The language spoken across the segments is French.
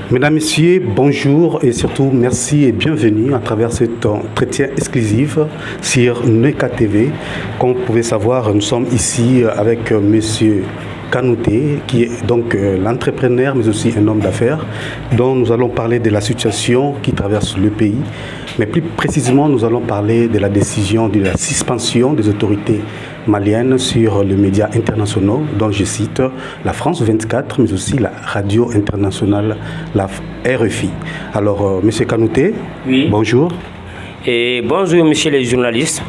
Mesdames, Messieurs, bonjour et surtout merci et bienvenue à travers cet entretien exclusif sur Neka TV. Comme vous pouvez savoir, nous sommes ici avec Monsieur Kanouté, qui est donc l'entrepreneur mais aussi un homme d'affaires, dont nous allons parler de la situation qui traverse le pays. Mais plus précisément, nous allons parler de la décision de la suspension des autorités maliennes sur les médias internationaux, dont je cite la France 24, mais aussi la radio internationale, la RFI. Alors, Monsieur Kanouté, oui. Bonjour. Et bonjour, Monsieur les journalistes.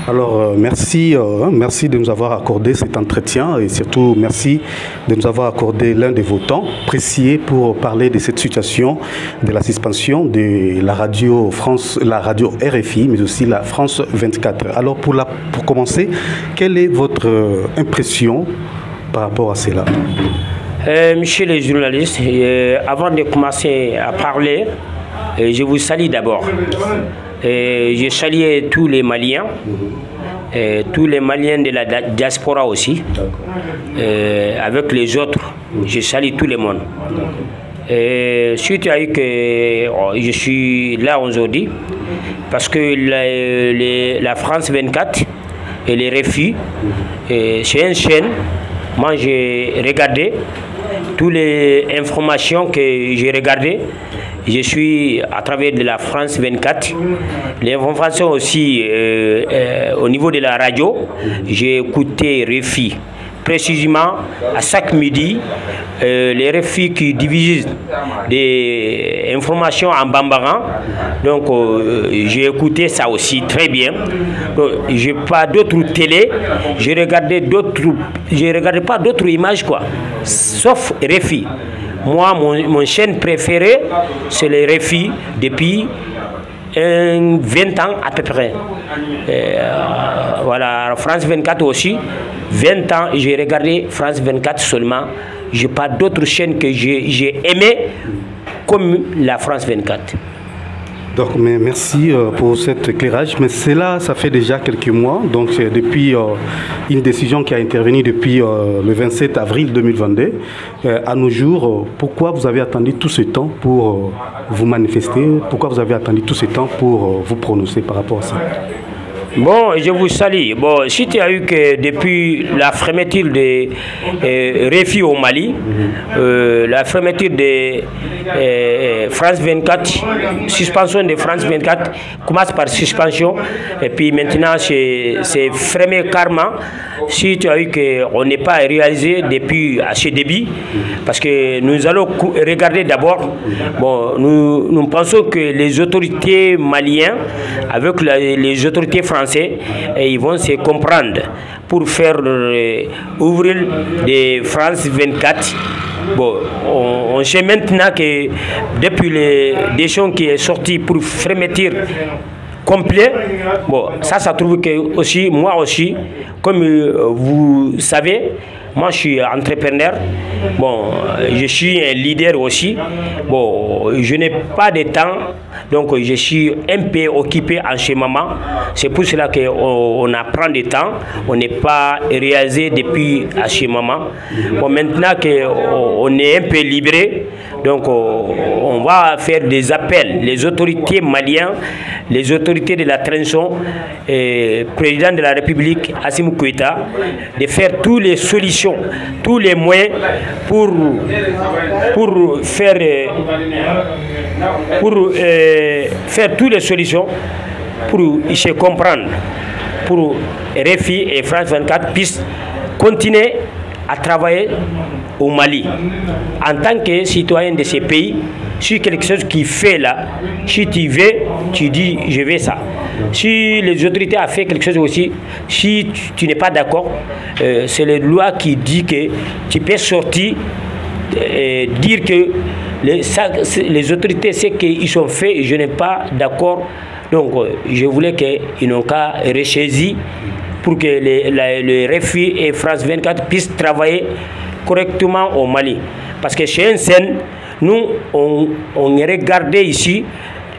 Alors, merci de nous avoir accordé cet entretien et surtout merci de nous avoir accordé l'un de vos temps précieux pour parler de cette situation de la suspension de la radio RFI, mais aussi la France 24. Alors, pour commencer, quelle est votre impression par rapport à cela? Monsieur les journalistes, avant de commencer à parler, je vous salue d'abord. Je salue tous les Maliens, tous les Maliens de la diaspora aussi, avec les autres, je salue tout le monde. Suite à que je suis là aujourd'hui, parce que la France 24 et les RFI, c'est une chaîne, moi j'ai regardé toutes les informations que j'ai regardées. Je suis à travers de la France 24. Les informations aussi au niveau de la radio, j'ai écouté RFI. Précisément, à chaque midi, les RFI qui divisent des informations en bambara. Donc, j'ai écouté ça aussi très bien. Je n'ai pas d'autres télé. Je ne regardais pas d'autres images, quoi, sauf RFI. Moi, mon chaîne préférée, c'est les RFI depuis 20 ans à peu près. Voilà, France 24 aussi, 20 ans, j'ai regardé France 24 seulement. Je n'ai pas d'autres chaînes que j'ai aimées comme la France 24. Donc, mais merci pour cet éclairage. Mais cela, ça fait déjà quelques mois. Donc, c'est depuis une décision qui a intervenu depuis le 27 avril 2022. À nos jours, pourquoi vous avez attendu tout ce temps pour vous manifester? Pourquoi vous avez attendu tout ce temps pour vous prononcer par rapport à ça? Bon, je vous salue. Bon, si tu as eu que depuis la fermeture des RFI au Mali, la fermeture de France 24, suspension de France 24, commence par suspension, et puis maintenant c'est fermé carrément. Si tu as eu qu'on n'est pas réalisé depuis à ce début, parce que nous allons regarder d'abord, bon, nous pensons que les autorités maliennes, avec les autorités françaises, et ils vont se comprendre pour faire ouvrir des France 24. Bon, on sait maintenant que depuis les décisions qui est sorti pour fermeture complet, bon, ça trouve que aussi, moi aussi, comme vous savez, moi je suis entrepreneur, bon, je suis un leader aussi, bon, je n'ai pas de temps, donc je suis un peu occupé en ce moment, c'est pour cela qu'on apprend du temps, on n'est pas réalisé depuis à ce moment. Bon, maintenant qu'on est un peu libéré, donc on va faire des appels, les autorités maliennes, les autorités de la transition, président de la République, Assimi Goïta, de faire toutes les solutions, tous les moyens pour faire toutes les solutions pour se comprendre, pour RFI et France 24 puissent continuer à travailler au Mali. En tant que citoyen de ces pays, si quelque chose qui fait là, si tu veux, tu dis je veux ça. Si les autorités ont fait quelque chose aussi, si tu n'es pas d'accord, c'est la loi qui dit que tu peux sortir et dire que les autorités, ce qu'ils ont fait, je n'ai pas d'accord. Donc je voulais qu'ils n'ont qu'à ressaisir pour que les RFI et France 24 puissent travailler correctement au Mali. Parce que chez une scène, nous, on regardait ici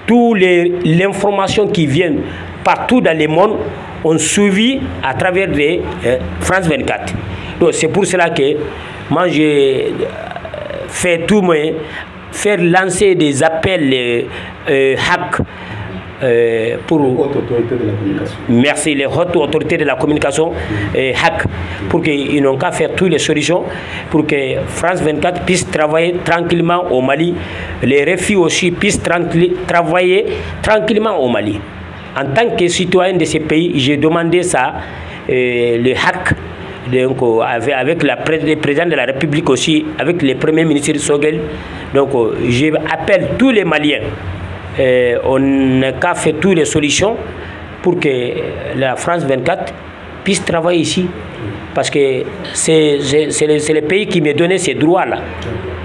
toutes l'information qui viennent partout dans le monde, on suivi à travers les France 24. Donc c'est pour cela que moi faire lancer des appels hack pour les hautes autorités de la communication. Merci, les hautes autorités de la communication hack, pour qu'ils n'ont qu'à faire toutes les solutions pour que France 24 puisse travailler tranquillement au Mali, les réfugiés aussi puissent travailler tranquillement au Mali. En tant que citoyen de ces pays, j'ai demandé ça, le hack, donc avec le président de la République aussi, avec le premier ministre Sogel. Donc j'appelle tous les Maliens. On n'a qu'à faire toutes les solutions pour que la France 24 puisse travailler ici. Parce que c'est le pays qui me donnait ces droits-là.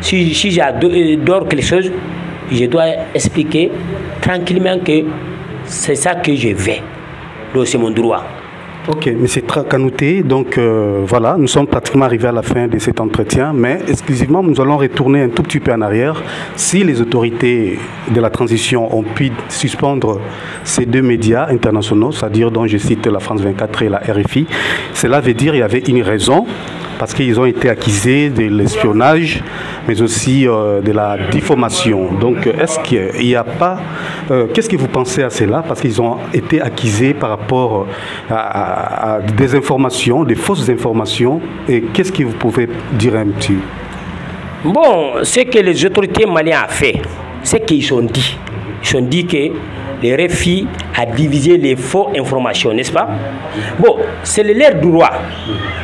Si j'adore quelque chose, je dois expliquer tranquillement que c'est ça que je veux. Donc c'est mon droit. Ok, M. Kanouté, donc voilà, nous sommes pratiquement arrivés à la fin de cet entretien, mais exclusivement, nous allons retourner un tout petit peu en arrière. Si les autorités de la transition ont pu suspendre ces deux médias internationaux, c'est-à-dire dont je cite la France 24 et la RFI, cela veut dire qu'il y avait une raison, parce qu'ils ont été accusés de l'espionnage, mais aussi de la diffamation. Donc, est-ce qu'il n'y a pas... qu'est-ce que vous pensez à cela? Parce qu'ils ont été accusés par rapport à des informations, des fausses informations. Et qu'est-ce que vous pouvez dire un petit? Bon, ce que les autorités maliennes ont fait, c'est qu'ils ont dit. Ils ont dit que les réfugiés a divisé les fausses informations, n'est-ce pas? Bon, c'est leur droit.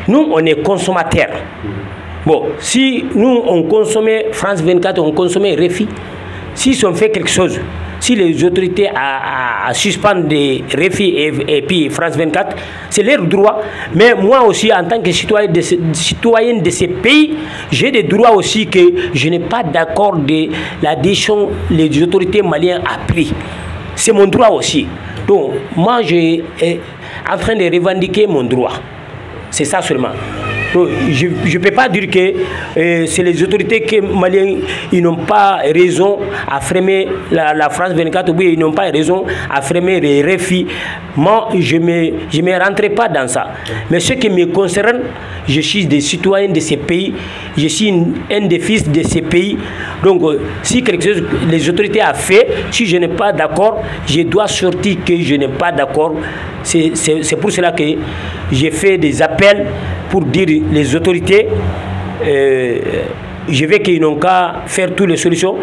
Nous, on est consommateurs. Bon, si nous, on consommait France 24, on consommait RFI, s'ils ont fait quelque chose, si les autorités suspendent des RFI et puis France 24, c'est leur droit. Mais moi aussi, en tant que citoyen de ces pays, j'ai des droits aussi que je n'ai pas d'accord de la décision que les autorités maliennes ont prise. C'est mon droit aussi. Donc, moi, je suis en train de revendiquer mon droit. C'est ça seulement. Donc, je ne peux pas dire que c'est les autorités maliennes qui n'ont pas raison à freiner la France 24, ou bien ils n'ont pas raison à freiner les réfugiés. Moi, je ne me rentrerai pas dans ça. Mais ce qui me concerne, je suis des citoyens de ces pays, je suis un des fils de ces pays. Donc, si quelque chose les autorités ont fait, si je n'ai pas d'accord, je dois sortir que je n'ai pas d'accord. C'est pour cela que j'ai fait des appels pour dire les autorités, je veux qu'ils n'ont qu'à faire toutes les solutions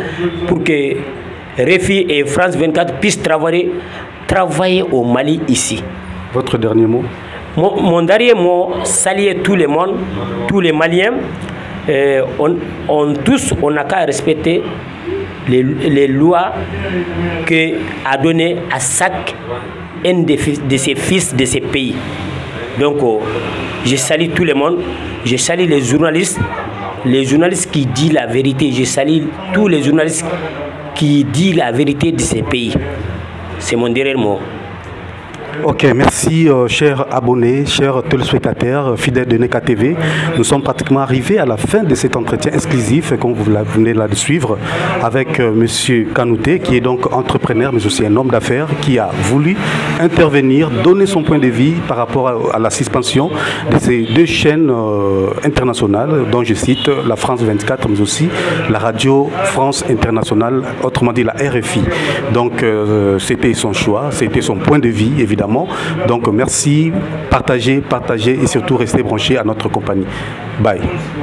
pour que RFI et France 24 puissent travailler au Mali ici. Votre dernier mot? Mon dernier mot, saluer tout le monde, tous les Maliens. On n'a qu'à respecter les lois qu'a donné à chaque un de ses fils de ces pays. Donc, je salue tout le monde, je salue les journalistes qui disent la vérité, je salue tous les journalistes qui disent la vérité de ces pays. C'est mon dernier mot. Ok, merci chers abonnés, chers téléspectateurs, fidèles de Neka TV. Nous sommes pratiquement arrivés à la fin de cet entretien exclusif, comme vous venez là de suivre, avec Monsieur Kanouté, qui est donc entrepreneur, mais aussi un homme d'affaires, qui a voulu intervenir, donner son point de vue par rapport à la suspension de ces deux chaînes internationales, dont je cite la France 24, mais aussi la radio France Internationale, autrement dit la RFI. Donc c'était son choix, c'était son point de vue, évidemment. Donc merci, partagez et surtout restez branchés à notre compagnie. Bye.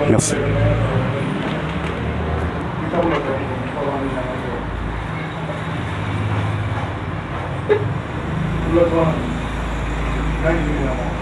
Merci. Thank you.